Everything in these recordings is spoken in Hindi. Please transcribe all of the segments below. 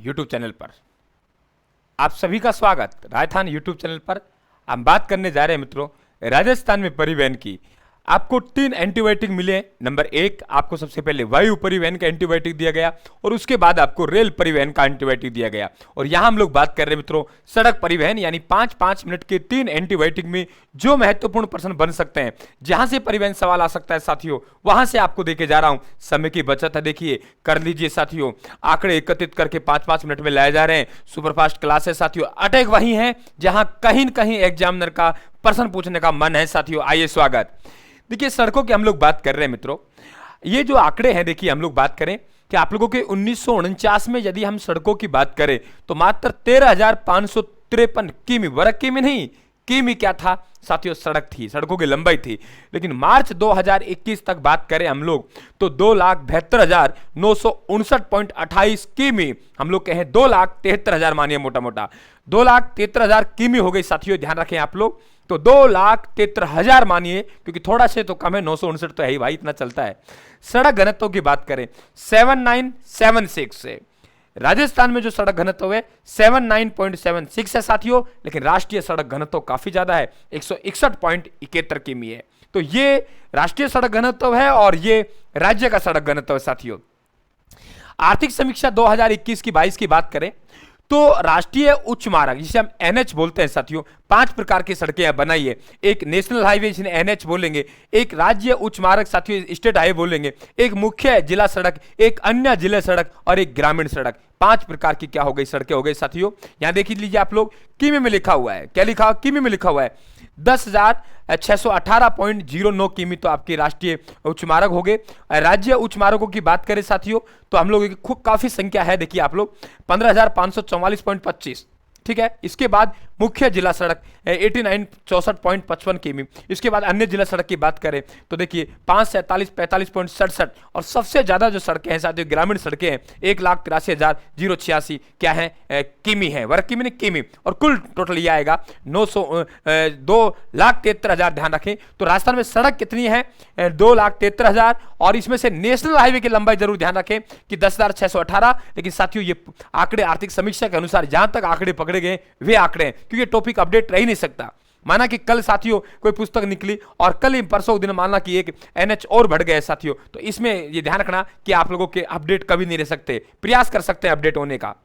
यूट्यूब चैनल पर आप सभी का स्वागत। राजस्थान यूट्यूब चैनल पर हम बात करने जा रहे हैं मित्रों राजस्थान में परिवहन की। आपको 3 एंटीबायोटिक मिले। नंबर 1 आपको सबसे पहले वायु परिवहन का एंटीबायोटिक दिया गया और उसके बाद आपको रेल परिवहन का एंटीबायोटिक दिया गया। और यहां हम लोग बात कर रहे हैं मित्रों सड़क परिवहन, यानी 5-5 मिनट के 3 एंटीबायोटिक में जो महत्वपूर्ण प्रश्न बन सकते हैं, जहां से परिवहन सवाल आ सकता है साथियों, वहां से आपको देके जा रहा हूं। समय की बचत है, देखिए कर लीजिए साथियों। आंकड़े एकत्रित करके 5-5 मिनट में लाए जा रहे हैं। सुपरफास्ट क्लास है साथियों। अटैक वही है जहां कहीं न कहीं एग्जामिनर का प्रश्न पूछने का मन है साथियों। आइए स्वागत। देखिए सड़कों की हम लोग बात कर रहे हैं मित्रों। ये जो आंकड़े हैं, देखिए हम लोग बात करें कि आप लोगों के 1949 में यदि हम सड़कों की बात करें तो मात्र 13,553 किमी, वर्ग किमी नहीं, किमी क्या था साथियों? सड़क थी, सड़कों की लंबाई थी। लेकिन मार्च 2021 तक बात करें हम लोग तो 2,72,959.28 किमी, हम लोग कहें 2,73,000 मानिए मोटा मोटा 2,73,000 किमी हो गई साथियों। ध्यान रखें आप लोग, तो 2,73,000 मानिए, क्योंकि थोड़ा से तो कम है, 959 तो है ही भाई, इतना चलता है। सड़क घनत्व की बाट करें 7976 से, राजस्थान में जो सड़क घनत्व है 79.76 है साथियों। लेकिन राष्ट्रीय सड़क घनत्व काफी ज्यादा है, 161.71 किमी है। तो ये राष्ट्रीय सड़क घनत्व है और ये राज्य का सड़क घनत्व है साथियों। आर्थिक समीक्षा 2021 की 22 की बात करें तो राष्ट्रीय उच्च मार्ग, जिसे हम एनएच बोलते हैं साथियों, 5 प्रकार की सड़कें बनाई है। एक नेशनल हाईवे जिन्हें एनएच बोलेंगे, एक राज्य उच्च मार्ग साथियों स्टेट हाईवे बोलेंगे, एक मुख्य जिला सड़क, एक अन्य जिला सड़क और एक ग्रामीण सड़क। 5 प्रकार की क्या हो गई? सड़कें हो गई साथियों। यहां देख लीजिए आप लोग, किमी में लिखा हुआ है। क्या लिखा? किमी में लिखा हुआ है 10,618.09 किमी तो आपके राष्ट्रीय उच्च मार्ग हो गए। राज्य उच्च मार्गों की बात करें साथियों तो हम लोग खूब काफी संख्या है, देखिए आप लोग 15,544.25, ठीक है। इसके बाद मुख्य जिला सड़क 8964.55 किमी। इसके बाद अन्य जिला सड़क की बात करें तो देखिए 54745.67 और सबसे ज्यादा जो सड़कें हैं साथियों ग्रामीण सड़कें हैं 1,83,086 क्या है? किमी है, वर्ग किमी नहीं किमी। और कुल टोटल ये आएगा 2,73,000। ध्यान रखें तो राजस्थान में सड़क कितनी है? 2,73,000। और इसमें से नेशनल हाईवे की लंबाई जरूर ध्यान रखें कि 10,618। लेकिन साथियों ये आंकड़े आर्थिक समीक्षा के अनुसार जहां तक आंकड़े पकड़े गए वे आंकड़े हैं, क्योंकि टॉपिक अपडेट रह ही नहीं सकता। माना कि कल साथियों कोई पुस्तक निकली और कल ही परसों दिन माना कि एक एनएच और बढ़ गए साथियों, तो इसमें ये ध्यान रखना कि आप लोगों के अपडेट कभी नहीं रह सकते, प्रयास कर सकते हैं अपडेट होने का।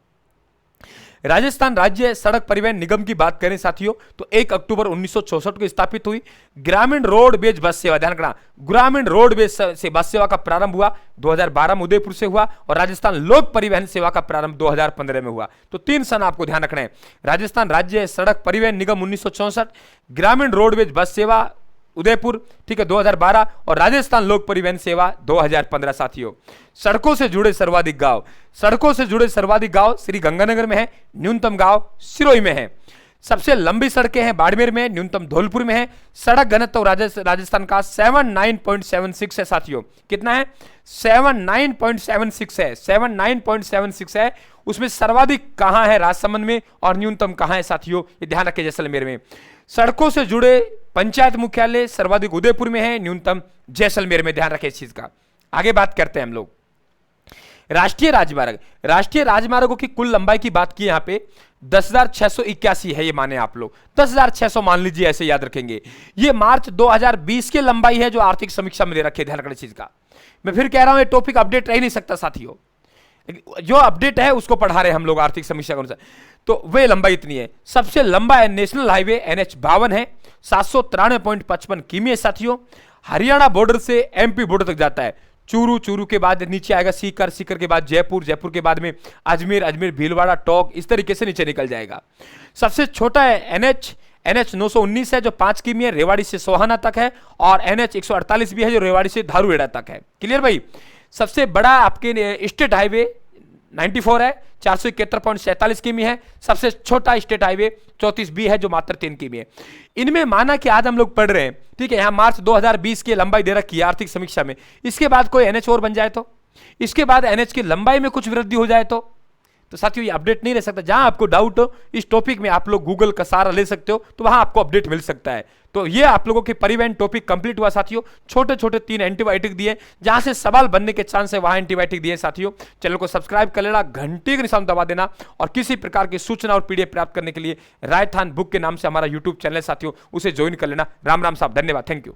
राजस्थान राज्य सड़क परिवहन निगम की बात करें साथियों तो 1 अक्टूबर 1964 को स्थापित हुई। ग्रामीण रोडवेज बस सेवा, ध्यान रखना, ग्रामीण रोडवेज से बस सेवा का प्रारंभ हुआ 2012 में उदयपुर से हुआ और राजस्थान लोक परिवहन सेवा का प्रारंभ 2015 में हुआ। तो 3 सन आपको ध्यान रखना है। राजस्थान राज्य सड़क परिवहन निगम 1964, ग्रामीण रोडवेज बस सेवा उदयपुर, ठीक है 2012, और राजस्थान लोक परिवहन सेवा 2015 साथियों। सड़कों से जुड़े सर्वाधिक गांव, सड़कों से जुड़े सर्वाधिक गांव श्री गंगानगर में है, न्यूनतम गांव सिरोही में है। सबसे लंबी सड़कें हैं बाड़मेर में, न्यूनतम धौलपुर में है। सड़क घनत्व राजस्थान का 79.76 है साथियों। कितना है? 79.76 है, 79.76 है। उसमें सर्वाधिक कहां है? राजसमंद में। और न्यूनतम कहां है साथियों? ये ध्यान रखें जैसलमेर में। सड़कों से जुड़े पंचायत मुख्यालय सर्वाधिक उदयपुर में है, न्यूनतम जैसलमेर में। ध्यान रखें इस चीज का। आगे बात करते हैं हम लोग राष्ट्रीय राजमार्ग। राष्ट्रीय राजमार्गों की कुल लंबाई की बात की यहां पे 10,681 है। ये माने आप लोग 10,600 मान लीजिए, ऐसे याद रखेंगे। ये मार्च 2020 की लंबाई है जो आर्थिक समीक्षा में ले रखे। ध्यान रखने चीज का। मैं फिर कह रहा हूं ये टॉपिक अपडेट रह ही नहीं सकता साथियों, जो अपडेट है उसको पढ़ा रहे हम लोग आर्थिक समीक्षा के अनुसार। तो वे लंबाई इतनी है। सबसे लंबा है नेशनल हाईवे NH 52 है, 793.55 किमी है साथियों। हरियाणा बॉर्डर से MP बॉर्डर तक जाता है। चूरू, चूरू के बाद नीचे आएगा सीकर, सीकर के बाद जयपुर, जयपुर के बाद में अजमेर, अजमेर भीलवाड़ा, टोंक, इस तरीके से नीचे निकल जाएगा। सबसे छोटा है NH 919 है जो 5 किमी है, रेवाड़ी से सोहाना तक है। और NH 148 भी है जो रेवाड़ी से धारूहेड़ा तक है। क्लियर भाई। सबसे बड़ा आपके स्टेट हाईवे 94 है, 471.47 किमी है। सबसे छोटा स्टेट हाईवे 34B है जो मात्र 3 किमी है। इनमें माना कि आज हम लोग पढ़ रहे हैं, ठीक है, यहां मार्च 2020 की लंबाई दे रखी है आर्थिक समीक्षा में। इसके बाद कोई NH और बन जाए तो, इसके बाद NH की लंबाई में कुछ वृद्धि हो जाए तो साथियों ये अपडेट नहीं रह सकता। जहां आपको डाउट हो इस टॉपिक में आप लोग गूगल का सहारा ले सकते हो, तो वहां आपको अपडेट मिल सकता है। तो तो ये आप लोगों के परिवहन टॉपिक कंप्लीट हुआ साथियों। छोटे छोटे 3 एंटीबायोटिक दिए, जहां से सवाल बनने के चांस है वहां एंटीबायोटिक दिए साथियों। चैनल को सब्सक्राइब कर लेना, घंटी के निशान दबा देना, और किसी प्रकार की सूचना और पीडीएफ प्राप्त करने के लिए राजस्थान बुक के नाम से हमारा यूट्यूब चैनल साथियों, उसे ज्वाइन कर लेना। राम राम साहब, धन्यवाद, थैंक यू।